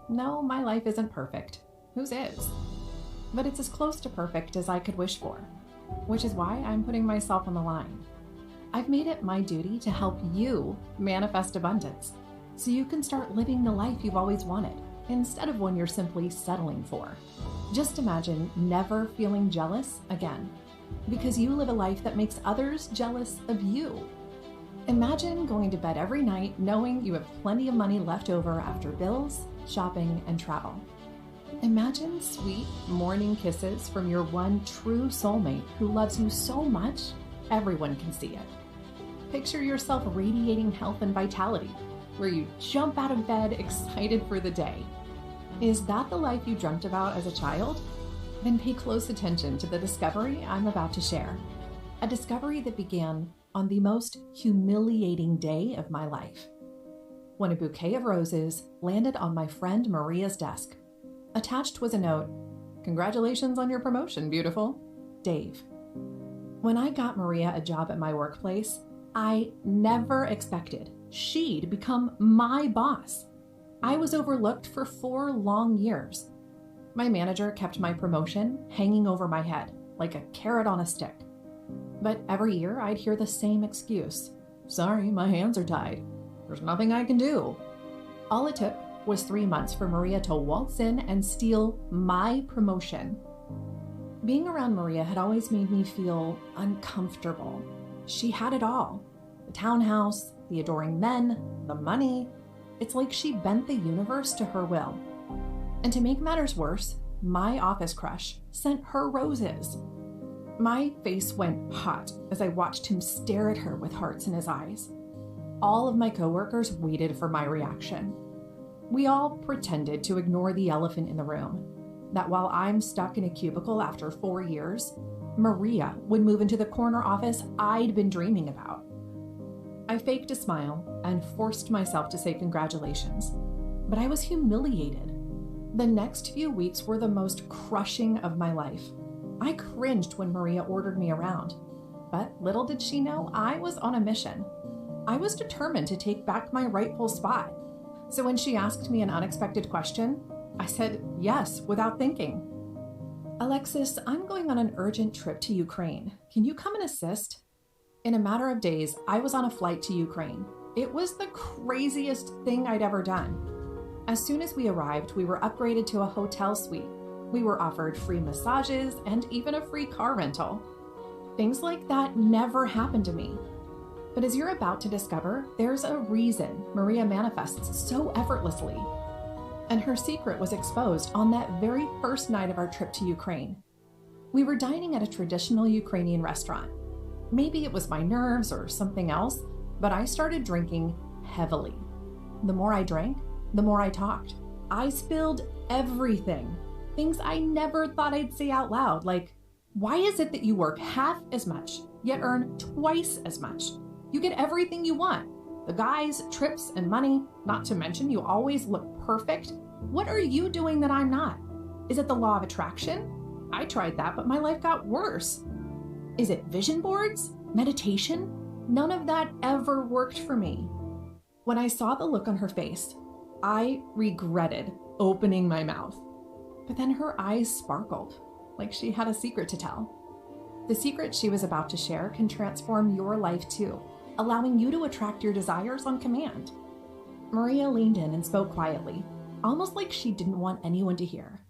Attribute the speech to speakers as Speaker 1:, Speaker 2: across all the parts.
Speaker 1: No, my life isn't perfect. Whose is? But it's as close to perfect as I could wish for, which is why I'm putting myself on the line. I've made it my duty to help you manifest abundance so you can start living the life you've always wanted instead of one you're simply settling for. Just imagine never feeling jealous again because you live a life that makes others jealous of you. Imagine going to bed every night knowing you have plenty of money left over after bills, shopping, and travel. Imagine sweet morning kisses from your one true soulmate who loves you so much, everyone can see it. Picture yourself radiating health and vitality, where you jump out of bed excited for the day. Is that the life you dreamt about as a child? Then pay close attention to the discovery I'm about to share. A discovery that began on the most humiliating day of my life, when a bouquet of roses landed on my friend Maria's desk. Attached was a note, "Congratulations on your promotion, beautiful. Dave." When I got Maria a job at my workplace, I never expected she'd become my boss. I was overlooked for 4 long years. My manager kept my promotion hanging over my head like a carrot on a stick. But every year I'd hear the same excuse. "Sorry, my hands are tied. There's nothing I can do." All it took was 3 months for Maria to waltz in and steal my promotion. Being around Maria had always made me feel uncomfortable. She had it all. The townhouse, the adoring men, the money. It's like she bent the universe to her will. And to make matters worse, my office crush sent her roses. My face went hot as I watched him stare at her with hearts in his eyes. All of my coworkers waited for my reaction. We all pretended to ignore the elephant in the room, that while I'm stuck in a cubicle after 4 years, Maria would move into the corner office I'd been dreaming about. I faked a smile and forced myself to say congratulations, but I was humiliated. The next few weeks were the most crushing of my life. I cringed when Maria ordered me around, but little did she know I was on a mission. I was determined to take back my rightful spot. So when she asked me an unexpected question, I said yes without thinking. "Alexis, I'm going on an urgent trip to Ukraine. Can you come and assist?" In a matter of days, I was on a flight to Ukraine. It was the craziest thing I'd ever done. As soon as we arrived, we were upgraded to a hotel suite. We were offered free massages and even a free car rental. Things like that never happened to me. But as you're about to discover, there's a reason Maria manifests so effortlessly. And her secret was exposed on that very first night of our trip to Ukraine. We were dining at a traditional Ukrainian restaurant. Maybe it was my nerves or something else, but I started drinking heavily. The more I drank, the more I talked. I spilled everything. Things I never thought I'd say out loud, like, "Why is it that you work half as much, yet earn twice as much? You get everything you want. The guys, trips, and money, not to mention you always look perfect. What are you doing that I'm not? Is it the law of attraction? I tried that, but my life got worse. Is it vision boards? Meditation? None of that ever worked for me." When I saw the look on her face, I regretted opening my mouth. But then her eyes sparkled, like she had a secret to tell. The secret she was about to share can transform your life too, allowing you to attract your desires on command. Maria leaned in and spoke quietly, almost like she didn't want anyone to hear.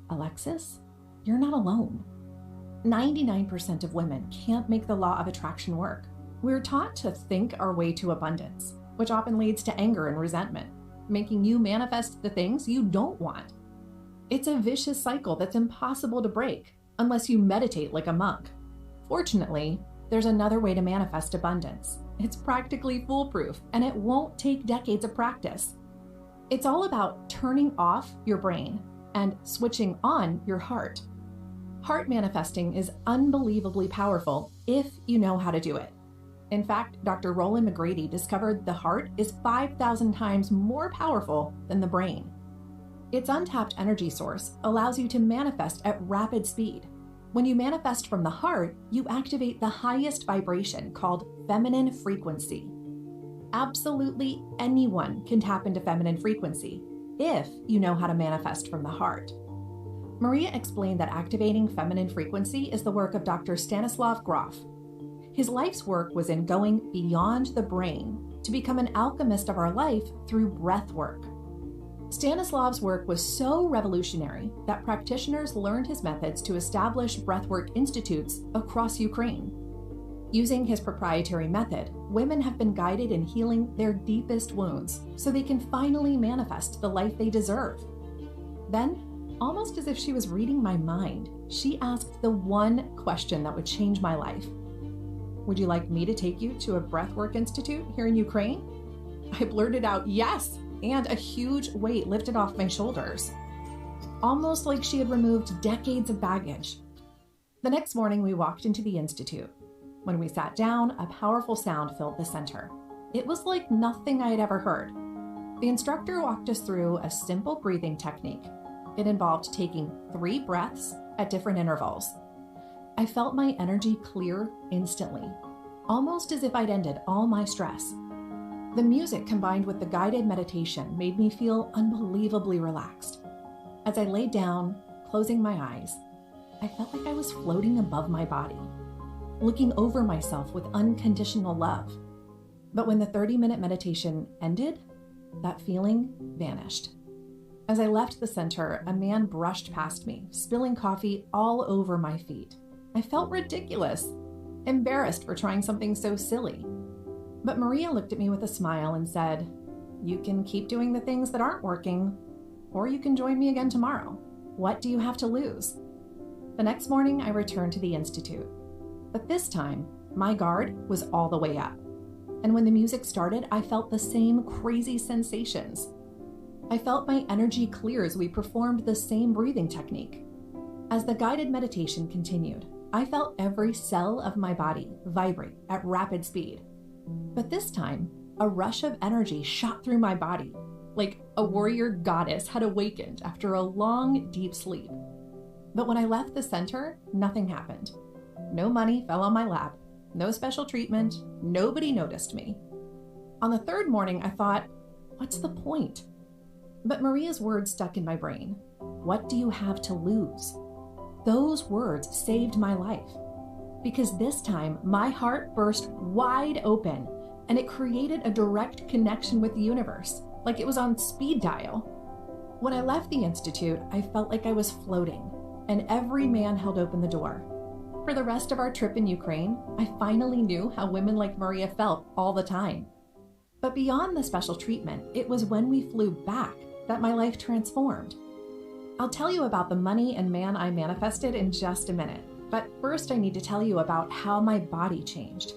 Speaker 1: "Alexis, you're not alone. 99% of women can't make the law of attraction work. We're taught to think our way to abundance, which often leads to anger and resentment, making you manifest the things you don't want. It's a vicious cycle that's impossible to break unless you meditate like a monk. Fortunately, there's another way to manifest abundance. It's practically foolproof, and it won't take decades of practice. It's all about turning off your brain and switching on your heart. Heart manifesting is unbelievably powerful if you know how to do it. In fact, Dr. Rollin McGraty discovered the heart is 5,000 times more powerful than the brain. Its untapped energy source allows you to manifest at rapid speed. When you manifest from the heart, you activate the highest vibration called feminine frequency. Absolutely anyone can tap into feminine frequency. if you know how to manifest from the heart. Maria explained that activating feminine frequency is the work of Dr. Stanislav Grof. His life's work was in going beyond the brain to become an alchemist of our life through breath work. Stanislav's work was so revolutionary that practitioners learned his methods to establish breathwork institutes across Ukraine. Using his proprietary method, women have been guided in healing their deepest wounds so they can finally manifest the life they deserve. Then, almost as if she was reading my mind, she asked the one question that would change my life. Would you like me to take you to a breathwork institute here in Ukraine? I blurted out yes, and a huge weight lifted off my shoulders, almost like she had removed decades of baggage. The next morning, we walked into the institute. When we sat down, a powerful sound filled the center. It was like nothing I had ever heard. The instructor walked us through a simple breathing technique. It involved taking 3 breaths at different intervals. I felt my energy clear instantly, almost as if I'd ended all my stress. The music combined with the guided meditation made me feel unbelievably relaxed. As I laid down, closing my eyes, I felt like I was floating above my body, looking over myself with unconditional love. But when the 30-minute meditation ended, that feeling vanished. As I left the center, a man brushed past me, spilling coffee all over my feet. I felt ridiculous, embarrassed for trying something so silly. But Maria looked at me with a smile and said, "You can keep doing the things that aren't working, or you can join me again tomorrow. What do you have to lose?" The next morning, I returned to the institute. But this time, my guard was all the way up. And when the music started, I felt the same crazy sensations. I felt my energy clear as we performed the same breathing technique. As the guided meditation continued, I felt every cell of my body vibrate at rapid speed. But this time, a rush of energy shot through my body, like a warrior goddess had awakened after a long, deep sleep. But when I left the center, nothing happened. No money fell on my lap, no special treatment, nobody noticed me. On the 3rd morning, I thought, what's the point? But Maria's words stuck in my brain. What do you have to lose? Those words saved my life. Because this time, my heart burst wide open, and it created a direct connection with the universe, like it was on speed dial. When I left the institute, I felt like I was floating, and every man held open the door. For the rest of our trip in Ukraine, I finally knew how women like Maria felt all the time. But beyond the special treatment, it was when we flew back that my life transformed. I'll tell you about the money and man I manifested in just a minute, but first I need to tell you about how my body changed.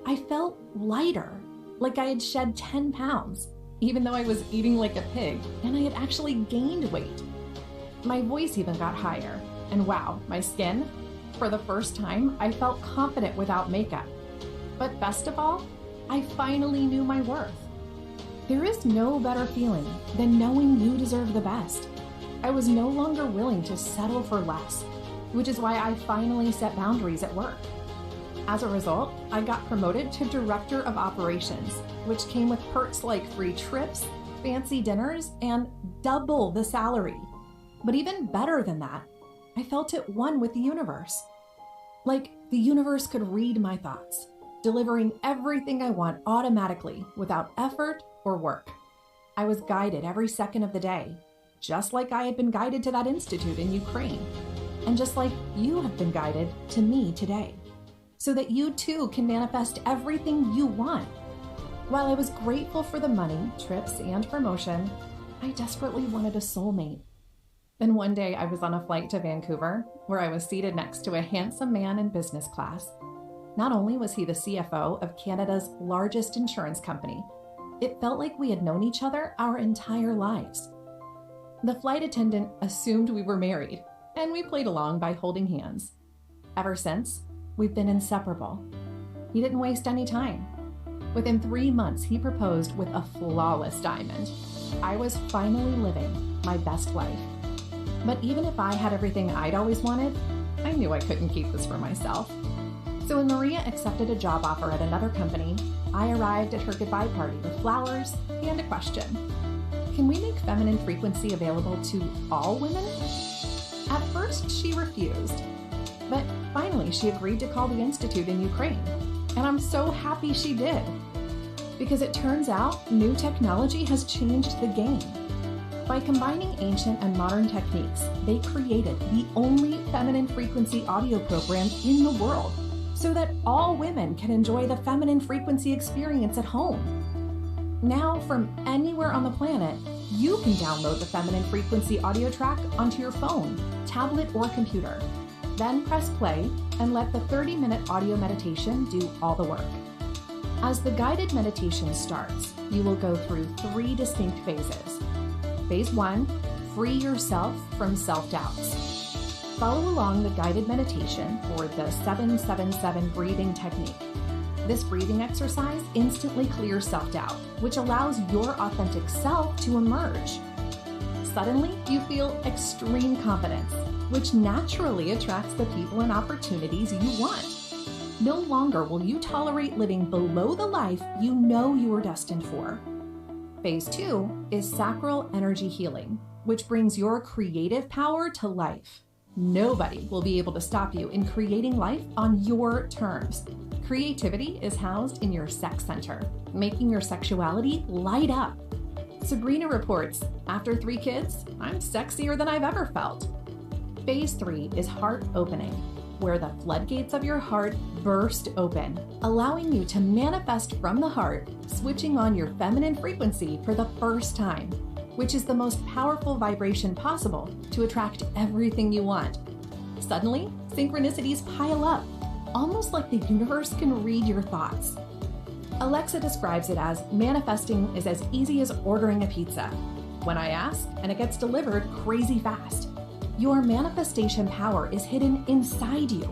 Speaker 1: I felt lighter, like I had shed 10 pounds, even though I was eating like a pig, and I had actually gained weight. My voice even got higher, and wow, my skin, for the first time, I felt confident without makeup. But best of all, I finally knew my worth. There is no better feeling than knowing you deserve the best. I was no longer willing to settle for less, which is why I finally set boundaries at work. As a result, I got promoted to Director of Operations, which came with perks like free trips, fancy dinners, and double the salary. But even better than that, I felt at one with the universe. Like the universe could read my thoughts, delivering everything I want automatically without effort or work. I was guided every second of the day, just like I had been guided to that institute in Ukraine, and just like you have been guided to me today, so that you too can manifest everything you want. While I was grateful for the money, trips, and promotion, I desperately wanted a soulmate. Then one day I was on a flight to Vancouver, where I was seated next to a handsome man in business class. Not only was he the CFO of Canada's largest insurance company, it felt like we had known each other our entire lives. The flight attendant assumed we were married, and we played along by holding hands. Ever since, we've been inseparable. He didn't waste any time. Within 3 months, he proposed with a flawless diamond. I was finally living my best life. But even if I had everything I'd always wanted, I knew I couldn't keep this for myself. So when Maria accepted a job offer at another company, I arrived at her goodbye party with flowers and a question. can we make feminine frequency available to all women? At first, she refused, but finally she agreed to call the Institute in Ukraine. And I'm so happy she did, because it turns out new technology has changed the game. By combining ancient and modern techniques, they created the only feminine frequency audio program in the world, so that all women can enjoy the feminine frequency experience at home. Now, from anywhere on the planet, you can download the feminine frequency audio track onto your phone, tablet, or computer. Then press play and let the 30-minute audio meditation do all the work. As the guided meditation starts, you will go through 3 distinct phases. Phase 1, free yourself from self-doubts. Follow along the guided meditation for the 777 breathing technique. This breathing exercise instantly clears self-doubt, which allows your authentic self to emerge. Suddenly, you feel extreme confidence, which naturally attracts the people and opportunities you want. No longer will you tolerate living below the life you know you are destined for. Phase 2 is sacral energy healing, which brings your creative power to life. Nobody will be able to stop you in creating life on your terms. Creativity is housed in your sex center, making your sexuality light up. Sabrina reports, after 3 kids, I'm sexier than I've ever felt. Phase 3 is heart opening, where the floodgates of your heart burst open, allowing you to manifest from the heart, switching on your feminine frequency for the first time, which is the most powerful vibration possible to attract everything you want. Suddenly, synchronicities pile up, almost like the universe can read your thoughts. Alexa describes it as manifesting is as easy as ordering a pizza. When I ask, and it gets delivered crazy fast. Your manifestation power is hidden inside you,